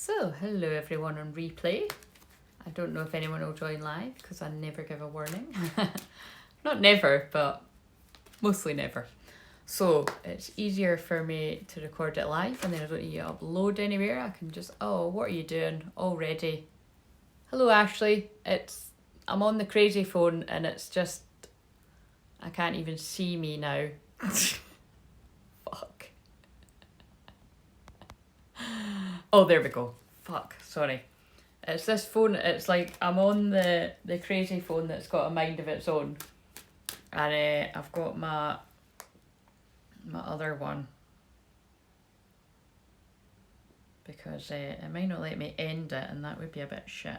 So, hello everyone on replay. I don't know if anyone will join live because I never give a warning. Not never, but mostly never. So, it's easier for me to record it live and then I don't need to upload anywhere. I can just, oh, what are you doing already? Hello Ashley, I'm on the crazy phone and it's just, I can't even see me now. Fuck. Oh, there we go. Fuck, sorry. It's this phone, it's like I'm on the crazy phone that's got a mind of its own. And I've got my other one. Because it might not let me end it and that would be a bit shit.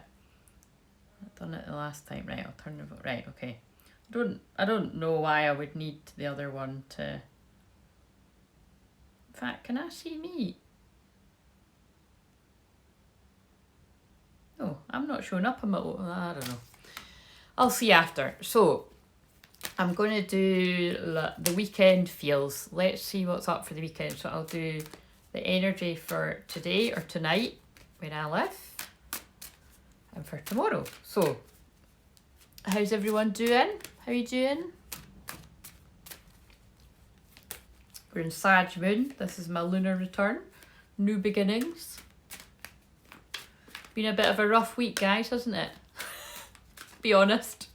I've done it the last time. Right, I'll turn the... Right, okay. I don't know why I would need the other one to... In fact, can I see me? No, I'm not showing up. I don't know. I'll see after. So, I'm going to do the weekend feels. Let's see what's up for the weekend. So, I'll do the energy for today or tonight, where I live, and for tomorrow. So, how's everyone doing? How are you doing? We're in Sag Moon. This is my lunar return. New beginnings. Been a bit of a rough week, guys, hasn't it? Be honest.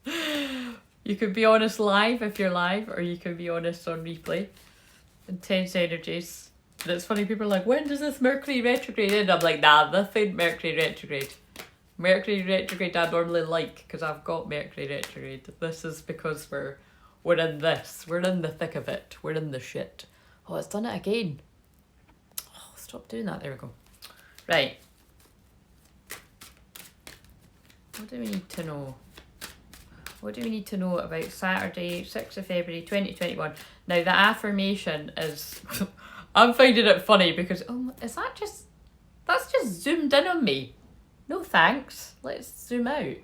You can be honest live if you're live, or you can be honest on replay. Intense energies. And it's funny, people are like, when does this Mercury retrograde end? I'm like, nah, nothing Mercury retrograde. Mercury retrograde I normally like, because I've got Mercury retrograde. This is because we're in this. We're in the thick of it. We're in the shit. Oh, it's done it again. Oh, stop doing that. There we go. Right. What do we need to know? What do we need to know about Saturday, 6th of February 2021? Now, the affirmation is... I'm finding it funny because, that's just zoomed in on me. No thanks. Let's zoom out.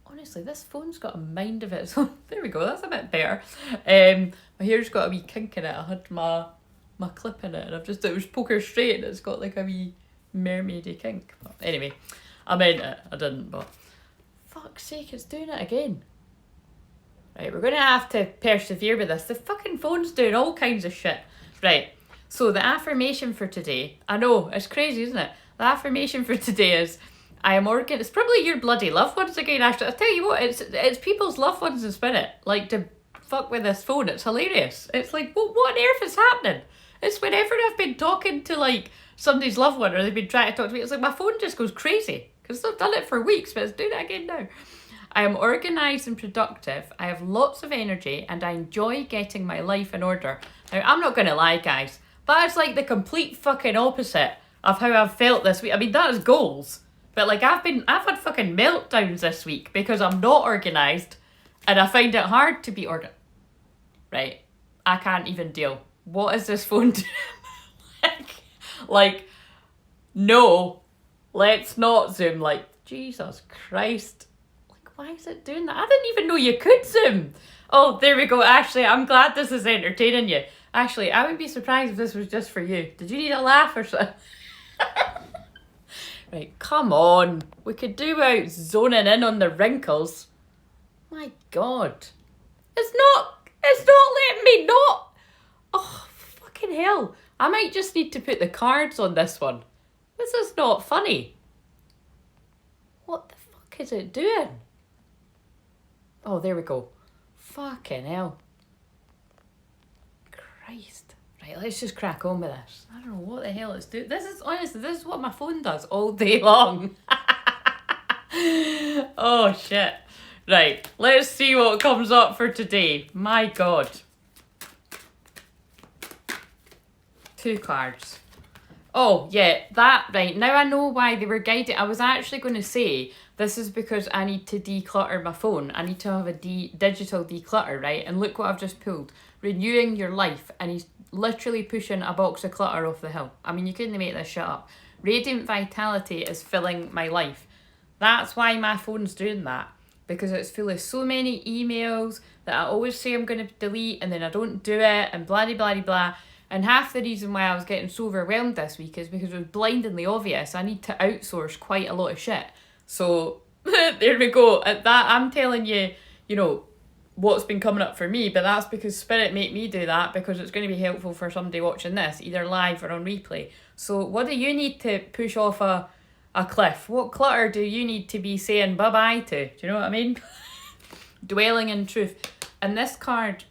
Honestly, this phone's got a mind of its own. There we go, that's a bit better. My hair's got a wee kink in it. I had my clip in it and it was poker straight and it's got like a wee mermaidy kink. But anyway, I meant it. I didn't, but fuck's sake, it's doing it again. Right, we're going to have to persevere with this. The fucking phone's doing all kinds of shit. Right, so the affirmation for today, I know, it's crazy, isn't it? The affirmation for today is, it's probably your bloody loved ones again, Ashley. I tell you what, it's people's loved ones in spirit, like to fuck with this phone. It's hilarious. It's like, what on earth is happening? It's whenever I've been talking to like somebody's loved one or they've been trying to talk to me, it's like my phone just goes crazy because I've done it for weeks, but it's doing it again now. I am organised and productive. I have lots of energy and I enjoy getting my life in order. Now, I'm not going to lie, guys, but it's like the complete fucking opposite of how I've felt this week. I mean, that is goals. But like I've had fucking meltdowns this week because I'm not organised and I find it hard to be organised. Right. I can't even deal. What is this phone doing? like, no, let's not zoom. Like, Jesus Christ. Like, why is it doing that? I didn't even know you could zoom. Oh, there we go. Ashley, I'm glad this is entertaining you. Ashley, I would be surprised if this was just for you. Did you need a laugh or something? Right, come on. We could do without zoning in on the wrinkles. My God. It's not letting me not. Oh, fucking hell. I might just need to put the cards on this one. This is not funny. What the fuck is it doing? Oh, there we go. Fucking hell. Christ. Right, let's just crack on with this. I don't know what the hell it's doing. This is what my phone does all day long. Oh, shit. Right, let's see what comes up for today. My God. 2 cards. Oh, yeah, right. Now I know why they were guided. I was actually going to say, this is because I need to declutter my phone. I need to have a digital declutter, right? And look what I've just pulled. Renewing your life. And he's literally pushing a box of clutter off the hill. I mean, you couldn't make this shit up. Radiant vitality is filling my life. That's why my phone's doing that. Because it's full of so many emails that I always say I'm going to delete and then I don't do it and blah, blah, blah, blah. And half the reason why I was getting so overwhelmed this week is because it was blindingly obvious I need to outsource quite a lot of shit. So there we go. At that, I'm telling you, you know, what's been coming up for me, but that's because Spirit made me do that, because it's going to be helpful for somebody watching this, either live or on replay. So what do you need to push off a cliff? What clutter do you need to be saying bye-bye to? Do you know what I mean? Dwelling in truth. And this card,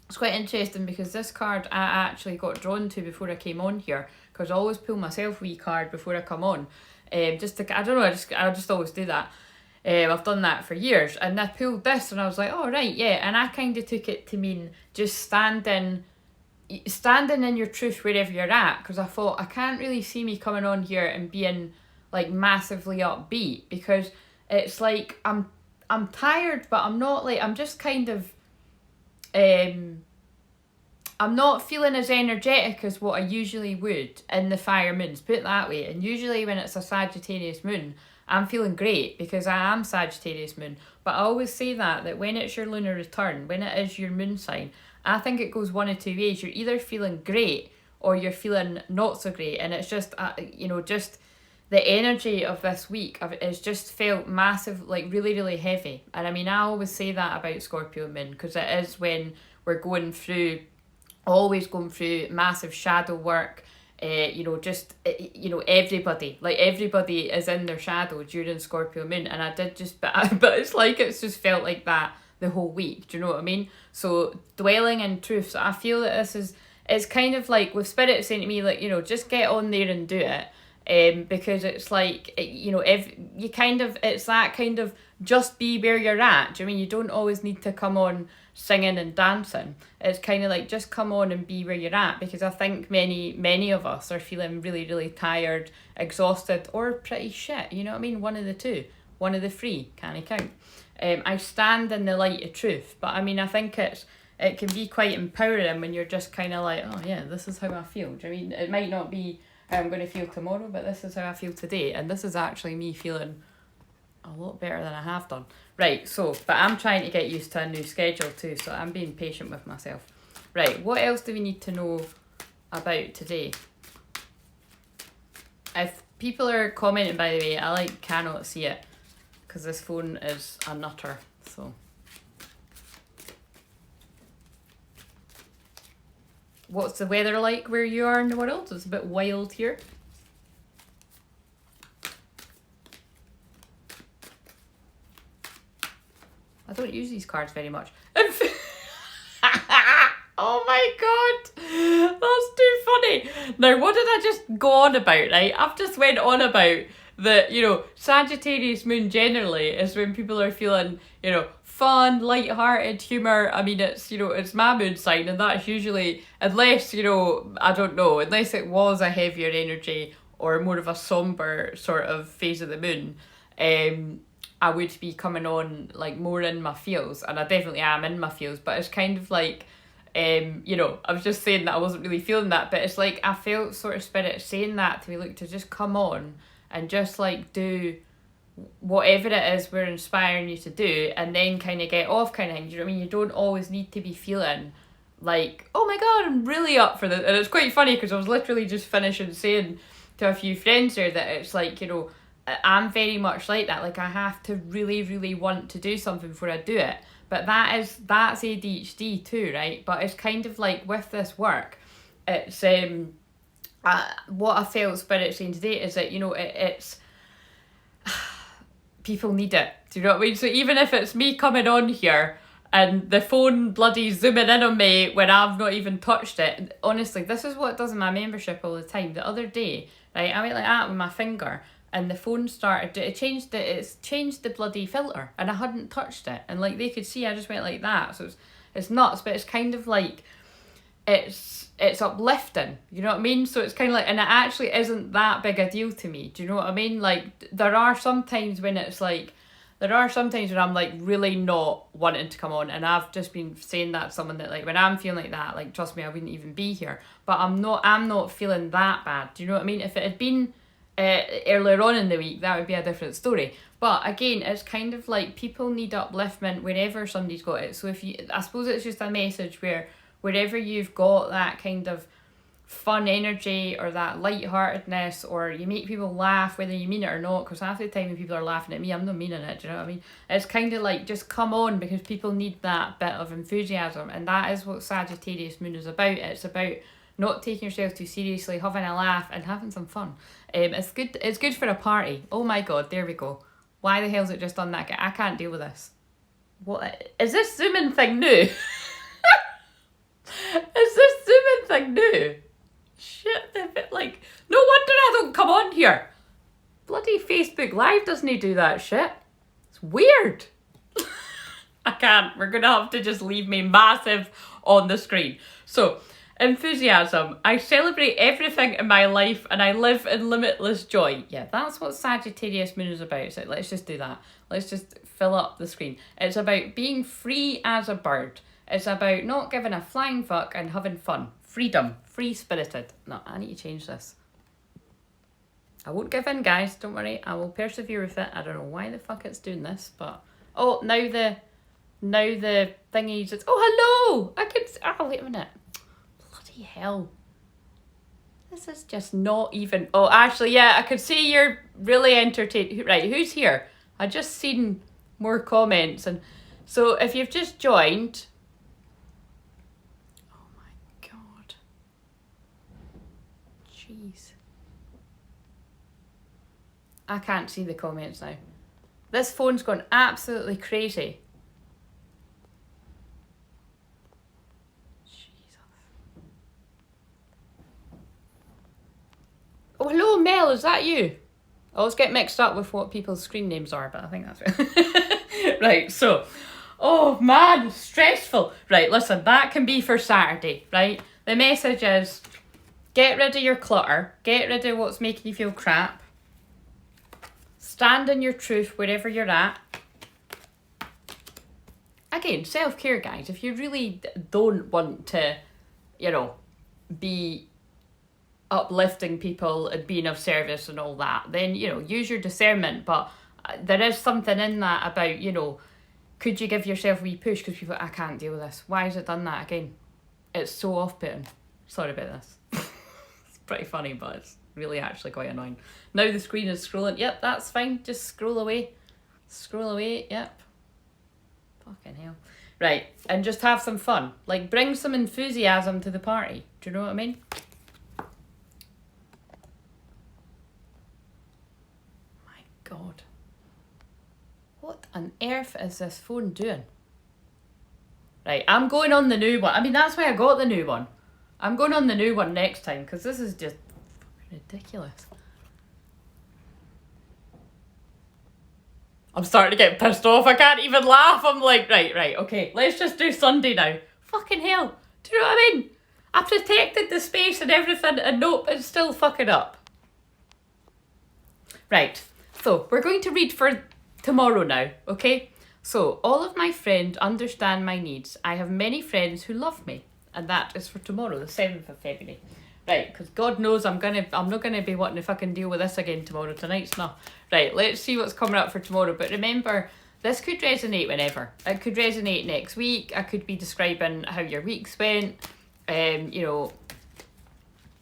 it's quite interesting because this card I actually got drawn to before I came on here, because I always pull myself a wee card before I come on. Just to, I don't know, I just always do that. I've done that for years, and I pulled this and I was like, oh right, yeah, and I kind of took it to mean just standing in your truth wherever you're at, because I thought I can't really see me coming on here and being like massively upbeat, because it's like I'm tired, but I'm not like, I'm just kind of I'm not feeling as energetic as what I usually would in the fire moons, put it that way. And usually when it's a Sagittarius moon, I'm feeling great because I am Sagittarius moon. But I always say that when it's your lunar return, when it is your moon sign, I think it goes one of two ways. You're either feeling great or you're feeling not so great. And it's just, just the energy of this week is just felt massive, like really, really heavy. And I mean, I always say that about Scorpio moon, because it is when we're always going through massive shadow work. Everybody is in their shadow during Scorpio moon, and I did just, but it's like it's just felt like that the whole week. Do you know what I mean? So dwelling in truth. So I feel that it's kind of like with Spirit saying to me, like, just get on there and do it. Because it's like, it's that kind of just be where you're at. Do you know what I mean? You don't always need to come on singing and dancing. It's kind of like just come on and be where you're at, because I think many of us are feeling really, really tired, exhausted, or pretty shit. You know what I mean? One of the two, one of the three, can I count? I stand in the light of truth, but I mean, I think it can be quite empowering when you're just kind of like, oh yeah, this is how I feel. Do you know what I mean? It might not be how I'm going to feel tomorrow, but this is how I feel today, and this is actually me feeling a lot better than I have done. Right, so, but I'm trying to get used to a new schedule too, so I'm being patient with myself. Right, what else do we need to know about today? If people are commenting, by the way, I cannot see it, because this phone is a nutter, so. What's the weather like where you are in the world? It's a bit wild here. I don't use these cards very much. Oh my god, that's too funny. Now, what did I just go on about, right? I've just went on about that, Sagittarius moon generally is when people are feeling, fun, light-hearted, humour. I mean, it's my moon sign, and that's usually, unless, I don't know, unless it was a heavier energy or more of a sombre sort of phase of the moon, I would be coming on like more in my feels, and I definitely am in my feels, but it's kind of like, I was just saying that I wasn't really feeling that, but it's like I felt sort of Spirit saying that to me, look, to just come on and just like do whatever it is we're inspiring you to do, and then kind of get off kind of thing. Do you know what I mean? You don't always need to be feeling like, oh my god, I'm really up for this. And it's quite funny because I was literally just finishing saying to a few friends there that it's like, I'm very much like that. Like, I have to really, really want to do something before I do it. But that's ADHD too, right? But it's kind of like with this work, it's what I felt Spirit saying today is that, it's people need it. Do you know what I mean? So even if it's me coming on here and the phone bloody zooming in on me when I've not even touched it, honestly, this is what it does in my membership all the time. The other day, right, I went like that with my finger, and the phone started, it's changed the bloody filter, and I hadn't touched it, and like they could see I just went like that. So it's nuts, but it's kind of like it's uplifting, you know what I mean? So it's kind of like, and it actually isn't that big a deal to me. Do you know what I mean? Like, there are some times when I'm like really not wanting to come on, and I've just been saying that to someone that like when I'm feeling like that, like trust me, I wouldn't even be here. But I'm not feeling that bad. Do you know what I mean? If it had been earlier on in the week, that would be a different story. But again, it's kind of like people need upliftment wherever somebody's got it. So I suppose it's just a message where wherever you've got that kind of fun energy or that lightheartedness, or you make people laugh whether you mean it or not, because half the time when people are laughing at me, I'm not meaning it, do you know what I mean? It's kind of like, just come on, because people need that bit of enthusiasm, and that is what Sagittarius moon is about. It's about not taking yourself too seriously, having a laugh and having some fun. It's good for a party. Oh my god, there we go. Why the hell's it just done that? I can't deal with this. What is this zooming thing new? Is this zooming thing new? Shit, like, no wonder I don't come on here. Bloody Facebook Live doesn't do that shit. It's weird. I can't. We're gonna have to just leave me massive on the screen. So, enthusiasm. I celebrate everything in my life and I live in limitless joy. Yeah, that's what Sagittarius moon is about. So let's just do that. Let's just fill up the screen. It's about being free as a bird. It's about not giving a flying fuck and having fun. Freedom. Free-spirited. No, I need to change this. I won't give in, guys. Don't worry. I will persevere with it. I don't know why the fuck it's doing this, but... Oh, now the thingy says... Oh, hello! I could... Oh, wait a minute. Bloody hell. This is just not even... Oh, actually, yeah, I could see you're really entertained. Right, who's here? I just seen more comments. And so if you've just joined... Oh my god. Jeez. I can't see the comments now. This phone's gone absolutely crazy. Jesus. Oh, hello, Mel, is that you? I always get mixed up with what people's screen names are, but I think that's right. Right, so, oh man, stressful. Right, listen, that can be for Saturday, right? The message is, get rid of your clutter, get rid of what's making you feel crap, stand in your truth wherever you're at. Again, self-care, guys. If you really don't want to, you know, be uplifting people and being of service and all that, then, you know, use your discernment. But there is something in that about, you know, could you give yourself a wee push? Because people, I can't deal with this. Why has it done that again? It's so off-putting. Sorry about this. It's pretty funny, but it's really actually quite annoying. Now the screen is scrolling. Yep, that's fine. Just scroll away. Scroll away. Yep. Fucking hell. Right, and just have some fun. Like, bring some enthusiasm to the party. Do you know what I mean? My god. What on earth is this phone doing? Right, I'm going on the new one. I mean, that's why I got the new one. I'm going on the new one next time, because this is just ridiculous. I'm starting to get pissed off. I can't even laugh. I'm like, right, okay. Let's just do Sunday now. Fucking hell. Do you know what I mean? I protected the space and everything, and nope, it's still fucking up. Right. So, we're going to read for tomorrow now, okay? So, all of my friends understand my needs. I have many friends who love me. And that is for tomorrow, the 7th of February. Right, because God knows I'm not gonna be wanting to fucking deal with this again tomorrow. Tonight's not. Right, let's see what's coming up for tomorrow. But remember, this could resonate whenever. It could resonate next week. I could be describing how your week's went. You know,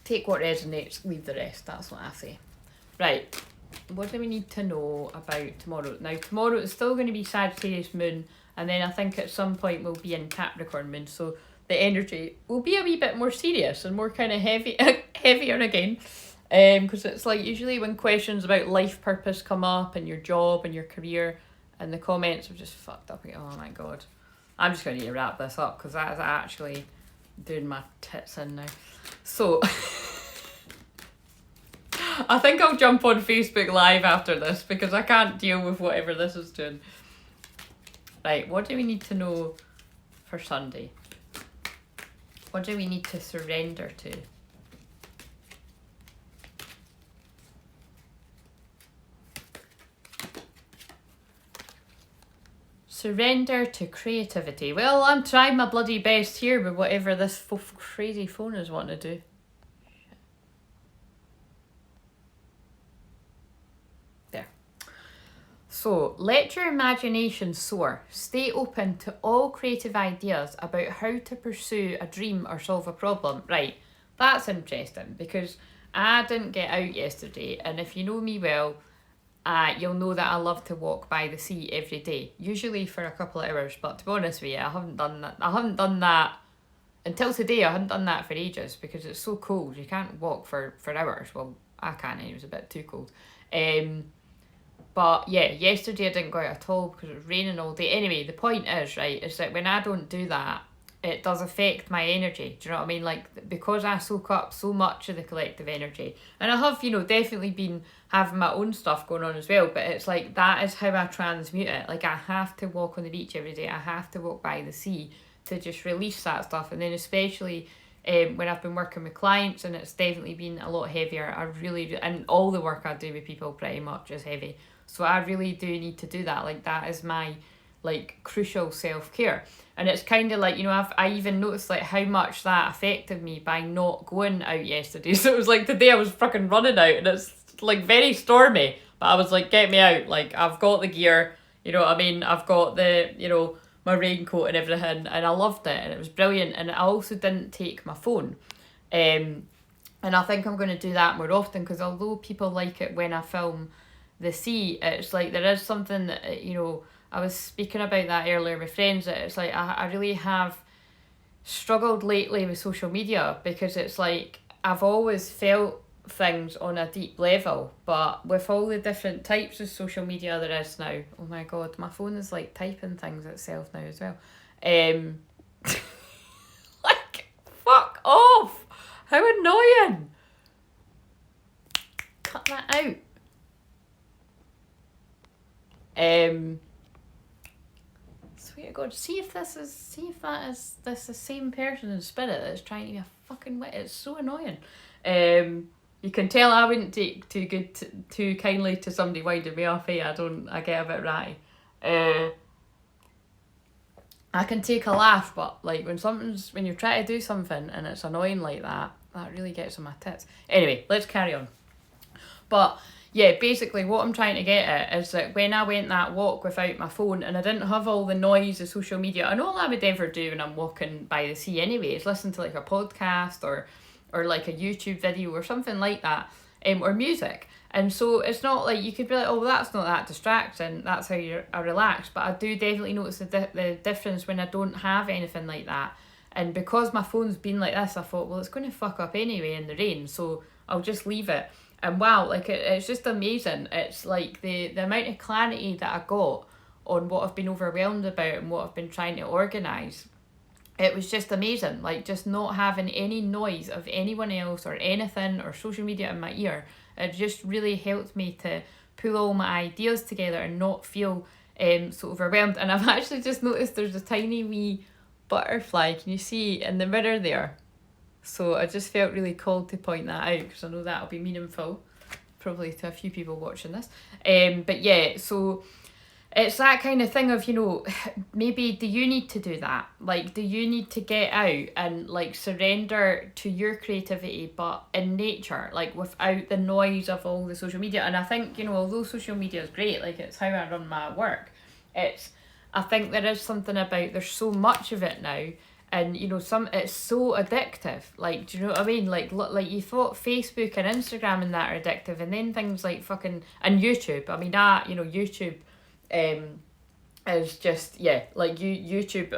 take what resonates, leave the rest. That's what I say. Right, what do we need to know about tomorrow? Now, tomorrow is still going to be Sagittarius moon, and then I think at some point we'll be in Capricorn moon. So the energy will be a wee bit more serious and more kind of heavier again. Because it's like usually when questions about life purpose come up and your job and your career, and the comments are just fucked up again. Oh my god. I'm just going to need to wrap this up because that is actually doing my tits in now. So I think I'll jump on Facebook Live after this because I can't deal with whatever this is doing. Right, what do we need to know for Sunday? What do we need to surrender to? Surrender to creativity. Well, I'm trying my bloody best here with whatever this crazy phone is wanting to do. There. So, let your imagination soar. Stay open to all creative ideas about how to pursue a dream or solve a problem. Right, that's interesting, because I didn't get out yesterday, and if you know me well, you'll know that I love to walk by the sea every day, usually for a couple of hours. But to be honest with you, I haven't done that until today. I hadn't done that for ages because it's so cold. You can't walk for hours. Well, I can't. It was a bit too cold. But yeah, yesterday I didn't go out at all because it was raining all day. Anyway, the point is, right, is that when I don't do that, it does affect my energy. Do you know what I mean? Like, because I soak up so much of the collective energy. And I have, definitely been having my own stuff going on as well. But it's like, that is how I transmute it. Like, I have to walk on the beach every day. I have to walk by the sea to just release that stuff. And then especially when I've been working with clients, and it's definitely been a lot heavier. And all the work I do with people pretty much is heavy. So I really do need to do that. Like, that is my crucial self-care. And it's kind of like, I even noticed like how much that affected me by not going out yesterday. So it was like today I was fucking running out, and it's like very stormy, but I was like, get me out. Like, I've got the gear, you know what I mean? I've got the, my raincoat and everything, and I loved it, and it was brilliant. And I also didn't take my phone. And I think I'm going to do that more often, because although people like it when I film the sea, it's like there is something that, I was speaking about that earlier with friends, that it's like I really have struggled lately with social media, because it's like I've always felt things on a deep level, but with all the different types of social media there is now, oh my god, my phone is like typing things itself now as well. Like, fuck off! How annoying! Cut that out. Swear to God, see if that is the same person in spirit that's trying to be a fucking wit. It's so annoying. You can tell I wouldn't take too kindly to somebody winding me off. I get a bit ratty. I can take a laugh, but like when you're trying to do something and it's annoying like that really gets on my tits. Anyway, let's carry on. But yeah, basically what I'm trying to get at is that when I went that walk without my phone, and I didn't have all the noise of social media, and all I would ever do when I'm walking by the sea anyway is listen to like a podcast or like a YouTube video or something like that, or music. And so it's not like you could be like, oh, that's not that distracting, that's how I relax. But I do definitely notice the difference when I don't have anything like that. And because my phone's been like this, I thought, well, it's going to fuck up anyway in the rain, so I'll just leave it. And wow, like it's just amazing. It's like the amount of clarity that I got on what I've been overwhelmed about and what I've been trying to organise. It was just amazing. Like, just not having any noise of anyone else or anything or social media in my ear. It just really helped me to pull all my ideas together and not feel so overwhelmed. And I've actually just noticed there's a tiny wee butterfly. Can you see in the mirror there? So I just felt really called to point that out, because I know that'll be meaningful, probably to a few people watching this. But yeah, so it's that kind of thing of, maybe do you need to do that? Like, do you need to get out and like surrender to your creativity, but in nature, like without the noise of all the social media? And I think, although social media is great, like it's how I run my work, I think there is something about, there's so much of it now. And it's so addictive. Like, do you know what I mean? Like you thought Facebook and Instagram and that are addictive, and then things like fucking and YouTube. I mean, YouTube, is just like YouTube.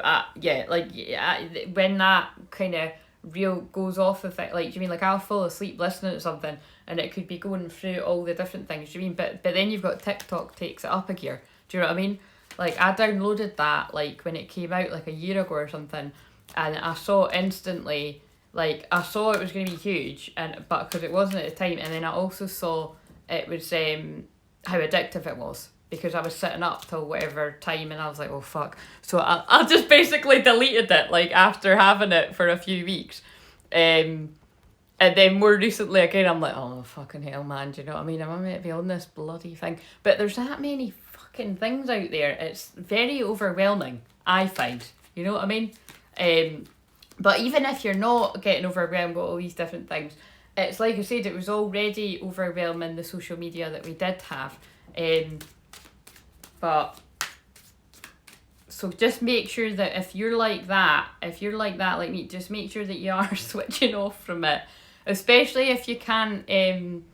When that kind of reel goes off of it, like, do you mean like I'll fall asleep listening to something, and it could be going through all the different things. Do you mean? But then you've got TikTok takes it up a gear. Do you know what I mean? Like, I downloaded that like when it came out like a year ago or something. And I saw instantly, like, I saw it was going to be huge, but because it wasn't at the time. And then I also saw it was how addictive it was, because I was sitting up till whatever time, and I was like, oh fuck. So I just basically deleted it, like, after having it for a few weeks. And then more recently again, I'm like, oh fucking hell, man, do you know what I mean? I'm meant to be on this bloody thing. But there's that many fucking things out there. It's very overwhelming, I find. You know what I mean? But even if you're not getting overwhelmed with all these different things, it's like I said, it was already overwhelming, the social media that we did have. But So just make sure that if you're like that like me, just make sure that you are switching off from it, especially if you can.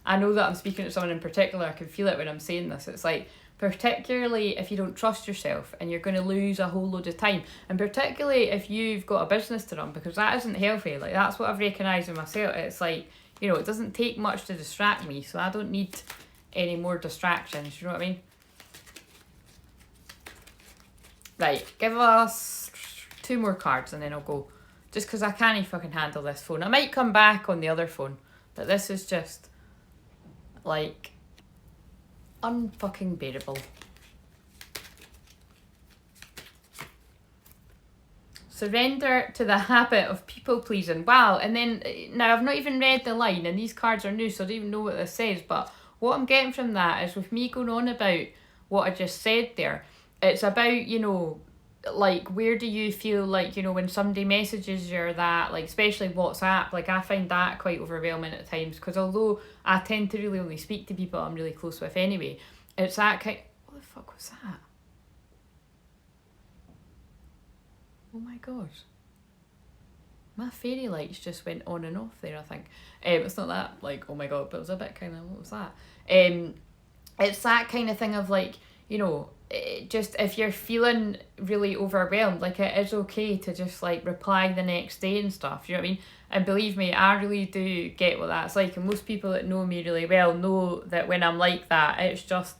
I know that I'm speaking to someone in particular. I can feel it when I'm saying this. It's like, particularly if you don't trust yourself and you're going to lose a whole load of time, and particularly if you've got a business to run, because that isn't healthy. Like, that's what I've recognised in myself. It's like, you know, it doesn't take much to distract me, so I don't need any more distractions, you know what I mean? Right, give us 2 more cards and then I'll go. Just because I can't fucking handle this phone. I might come back on the other phone, but this is just, like, unfucking bearable. Surrender to the habit of people pleasing. Wow, and then, now I've not even read the line, and these cards are new, so I don't even know what this says, but what I'm getting from that is, with me going on about what I just said there, it's about, you know, like, where do you feel like, you know, when somebody messages you that, like, especially WhatsApp, like, I find that quite overwhelming at times, because although I tend to really only speak to people I'm really close with anyway, it's that kind... What the fuck was that? Oh my god. My fairy lights just went on and off there, I think. It's not that, like, oh my god, but it was a bit kind of, what was that? It's that kind of thing of, like, you know, just if you're feeling really overwhelmed, like, it is okay to just, like, reply the next day and stuff, you know what I mean? And believe me, I really do get what that's like, and most people that know me really well know that when I'm like that, it's just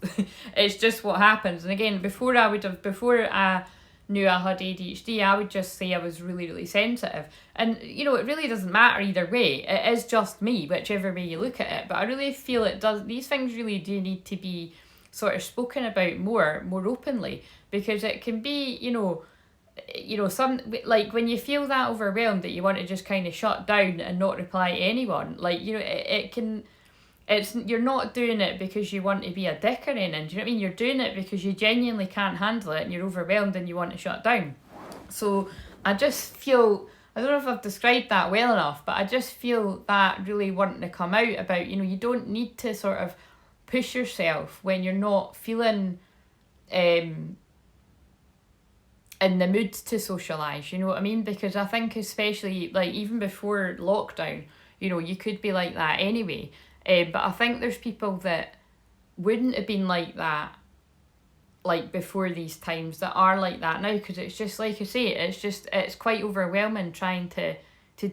it's just what happens. And again, before I knew I had ADHD, I would just say I was really, really sensitive. And, you know, it really doesn't matter either way. It is just me, whichever way you look at it. But I really feel it does, these things really do need to be sort of spoken about more openly, because it can be, you know, some, like, when you feel that overwhelmed that you want to just kind of shut down and not reply to anyone, like, you know, it can, it's, you're not doing it because you want to be a dick or anything, do you know what I mean? You're doing it because you genuinely can't handle it and you're overwhelmed and you want to shut down. So I just feel, I don't know if I've described that well enough, but I just feel that really wanting to come out about, you know, you don't need to sort of push yourself when you're not feeling in the mood to socialise, you know what I mean? Because I think, especially, like, even before lockdown, you know, you could be like that anyway. But I think there's people that wouldn't have been like that, like, before these times, that are like that now, because it's just, like I say, it's quite overwhelming trying to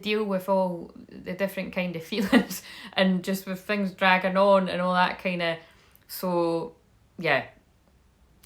deal with all the different kind of feelings and just with things dragging on and all that kind of, so, yeah.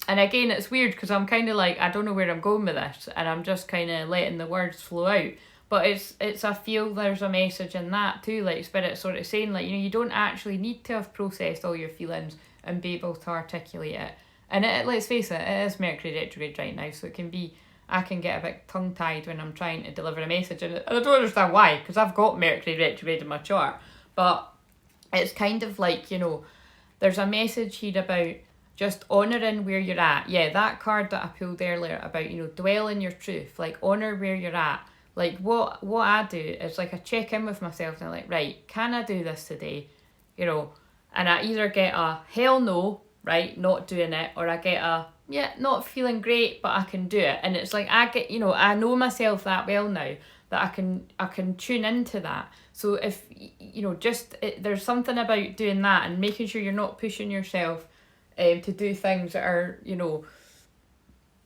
And again, it's weird because I'm kind of like, I don't know where I'm going with this, and I'm just kind of letting the words flow out. But it's I feel there's a message in that too, like Spirit sort of saying, like, you know, you don't actually need to have processed all your feelings and be able to articulate it. And let's face it, it is Mercury retrograde right now, so it can be, I can get a bit tongue-tied when I'm trying to deliver a message, and I don't understand why, because I've got Mercury retrograde in my chart. But it's kind of like, you know, there's a message here about just honouring where you're at. Yeah, that card that I pulled earlier about, you know, dwell in your truth, like, honour where you're at. Like, what I do is, like, I check in with myself and I'm like, right, can I do this today? You know, and I either get a hell no, right, not doing it, or I get a, yeah, not feeling great, but I can do it. And it's like, I get, you know, I know myself that well now that I can tune into that. So if, you know, just, there's something about doing that and making sure you're not pushing yourself to do things that are, you know,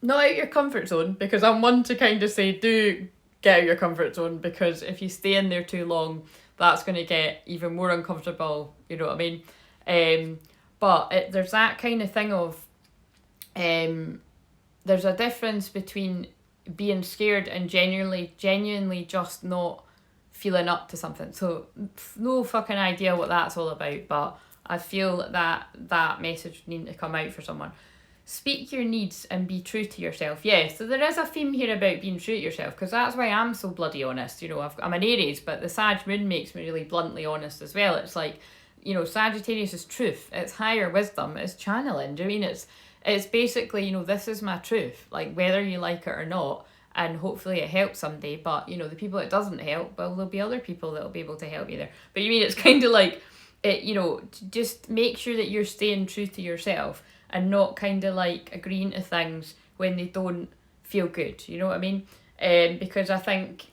not out your comfort zone, because I'm one to kind of say, do get out your comfort zone, because if you stay in there too long, that's going to get even more uncomfortable, you know what I mean? But there's that kind of thing of, there's a difference between being scared and genuinely just not feeling up to something. So no fucking idea what that's all about, but I feel that message needing to come out for someone. Speak your needs and be true to yourself. Yeah, so there is a theme here about being true to yourself, because that's why I'm so bloody honest. You know, I'm an Aries, but the Sag moon makes me really bluntly honest as well. It's like, you know, Sagittarius is truth. It's higher wisdom. It's channeling. Do you mean it's basically, you know, this is my truth, like, whether you like it or not, and hopefully it helps someday. But, you know, the people it doesn't help, well, there'll be other people that'll be able to help you there. But you mean, it's kind of like, it, you know, just make sure that you're staying true to yourself and not kind of like agreeing to things when they don't feel good, you know what I mean? Because I think,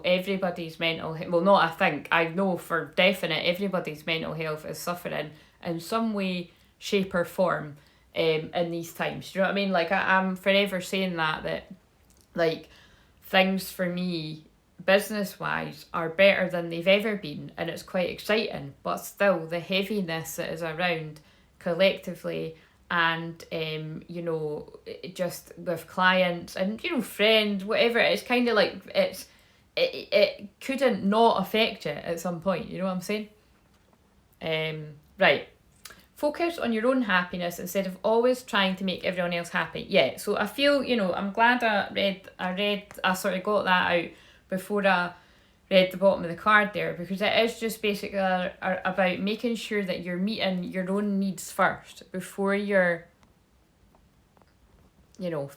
everybody's mental health, well, not I think, I know for definite, everybody's mental health is suffering in some way, shape or form in these times. Do you know what I mean? Like, I'm forever saying that like, things for me, business-wise, are better than they've ever been, and it's quite exciting, but still, the heaviness that is around collectively, and just with clients and friends, whatever, it's kind of like it couldn't not affect you at some point, you know what I'm saying? Right, focus on your own happiness instead of always trying to make everyone else happy. Yeah, so I feel, I'm glad I sort of got that out before I read the bottom of the card there, because it is just basically about making sure that you're meeting your own needs first before you're,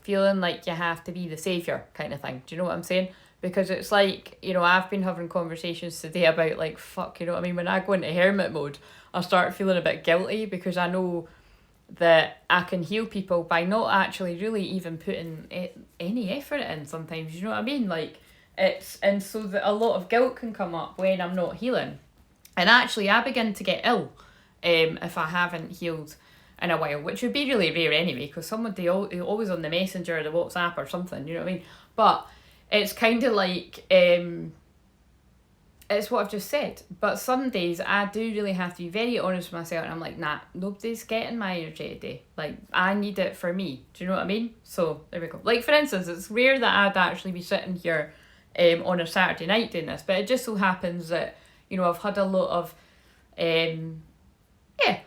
feeling like you have to be the saviour kind of thing. Do you know what I'm saying? Because it's like, I've been having conversations today about like, fuck, you know what I mean? When I go into hermit mode, I start feeling a bit guilty because I know that I can heal people by not actually really even putting any effort in sometimes, you know what I mean? Like, and so that a lot of guilt can come up when I'm not healing. And actually, I begin to get ill if I haven't healed in a while, which would be really rare anyway, because somebody always on the messenger or the WhatsApp or something, you know what I mean? But it's kind of like, it's what I've just said. But some days I do really have to be very honest with myself, and I'm like, nah, nobody's getting my energy today. Like, I need it for me. Do you know what I mean? So there we go. Like, for instance, it's rare that I'd actually be sitting here on a Saturday night doing this, but it just so happens that I've had a lot of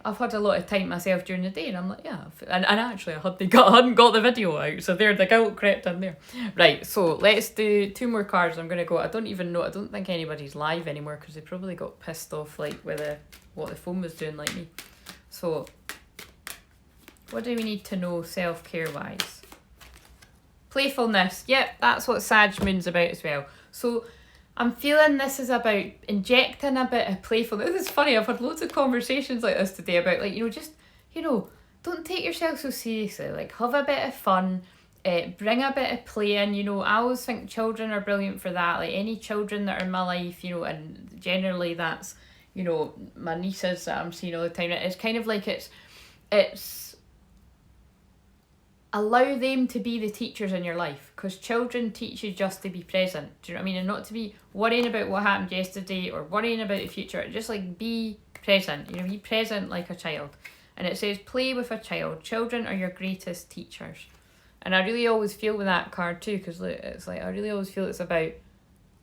I've had a lot of time myself during the day, and I'm like, and actually I hadn't got the video out, so there, the guilt crept in there. Right, so let's do 2 more cards. I'm gonna go. I don't think anybody's live anymore because they probably got pissed off like with what the phone was doing, like me. So what do we need to know self-care wise? Playfulness. Yep, that's what Sag Moon's about as well. So I'm feeling this is about injecting a bit of playfulness. This is funny, I've had loads of conversations like this today about like, don't take yourself so seriously. Like, have a bit of fun, bring a bit of play in, I always think children are brilliant for that. Like, any children that are in my life, and generally that's, my nieces that I'm seeing all the time. It's kind of like it's allow them to be the teachers in your life, because children teach you just to be present. Do you know what I mean? And not to be worrying about what happened yesterday or worrying about the future. Just like be present. Be present like a child. And it says play with a child. Children are your greatest teachers. And I really always feel with that card too, because it's like I really always feel it's about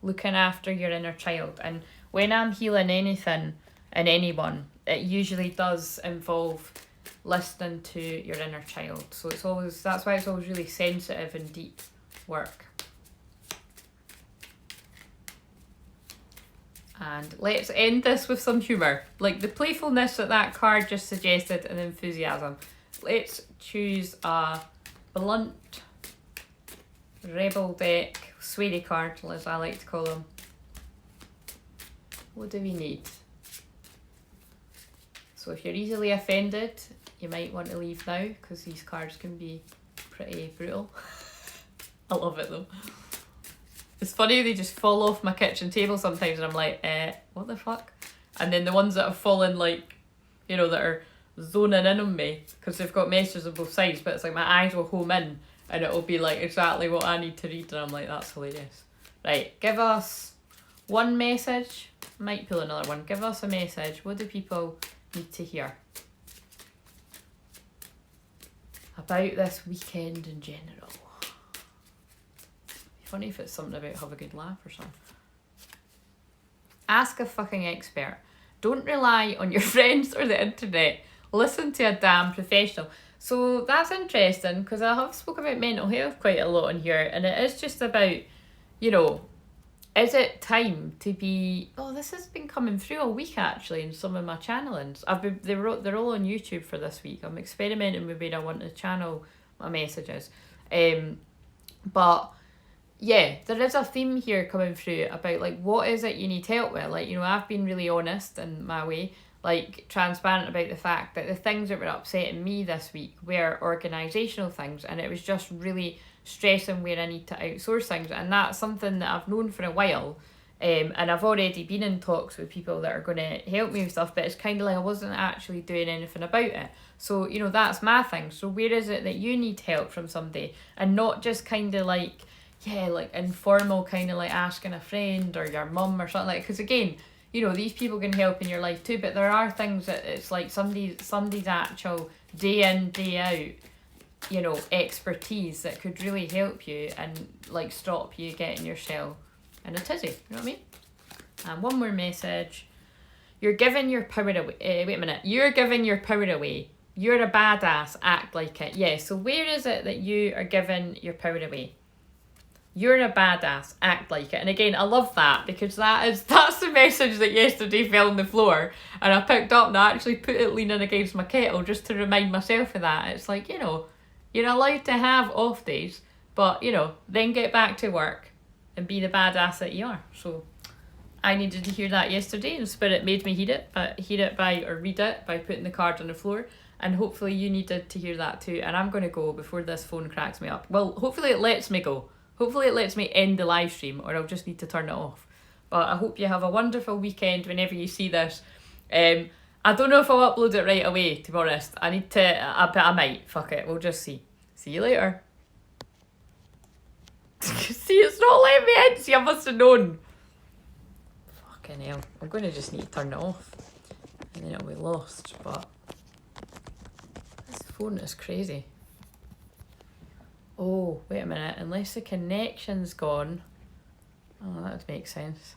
looking after your inner child. And when I'm healing anything in anyone, it usually does involve listening to your inner child. So that's why it's always really sensitive and deep work. And let's end this with some humour, like the playfulness that card just suggested, and enthusiasm. Let's choose a blunt rebel deck, sweetie card, as I like to call them. What do we need? So if you're easily offended, you might want to leave now, because these cards can be pretty brutal. I love it though. It's funny, they just fall off my kitchen table sometimes, and I'm like, what the fuck? And then the ones that have fallen, like, that are zoning in on me, because they've got messages on both sides, but it's like my eyes will home in, and it'll be like exactly what I need to read, and I'm like, that's hilarious. Right, give us one message. Might pull another one. Give us a message. What do people need to hear about this weekend in general? Funny if it's something about have a good laugh or something. Ask a fucking expert. Don't rely on your friends or the internet. Listen to a damn professional. So that's interesting, because I have spoken about mental health quite a lot in here, and it is just about, is it time to be... Oh, this has been coming through a week actually in some of my channelings. They're all on YouTube for this week. I'm experimenting with where I want to channel my messages. But yeah, there is a theme here coming through about like, what is it you need help with? Like, I've been really honest in my way. like transparent about the fact that the things that were upsetting me this week were organisational things, and it was just really stressing where I need to outsource things, and that's something that I've known for a while. And I've already been in talks with people that are going to help me with stuff, but it's kind of like I wasn't actually doing anything about it. So, you know, that's my thing. So where is it that you need help from somebody, and not just kind of like, yeah, like informal kind of like asking a friend or your mum or something like, because again, you know, these people can help in your life too, but there are things that it's like somebody's actual day in, day out, you know, expertise that could really help you and like stop you getting yourself in a tizzy, you know what I mean? And one more message. You're giving your power away. Wait a minute. You're giving your power away. You're a badass. Act like it. Yeah, so where is it that you are giving your power away? You're a badass. Act like it. And again, I love that, because that's the message that yesterday fell on the floor, and I picked up and I actually put it leaning against my kettle just to remind myself of that. It's like, you know, you're allowed to have off days, but, you know, then get back to work and be the badass that you are. So I needed to hear that yesterday, and Spirit made me read it by putting the card on the floor, and hopefully you needed to hear that too. And I'm going to go before this phone cracks me up. Well, hopefully it lets me go. Hopefully it lets me end the live stream, or I'll just need to turn it off. But I hope you have a wonderful weekend whenever you see this. I don't know if I'll upload it right away, to be honest. I need to, but I might. Fuck it, we'll just see. See you later. See, it's not letting me in. See, I must have known. Fucking hell. I'm going to just need to turn it off, and then it'll be lost. But this phone is crazy. Oh, wait a minute. Unless the connection's gone. Oh, that would make sense.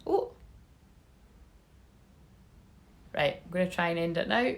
Oh. Right, I'm going to try and end it now.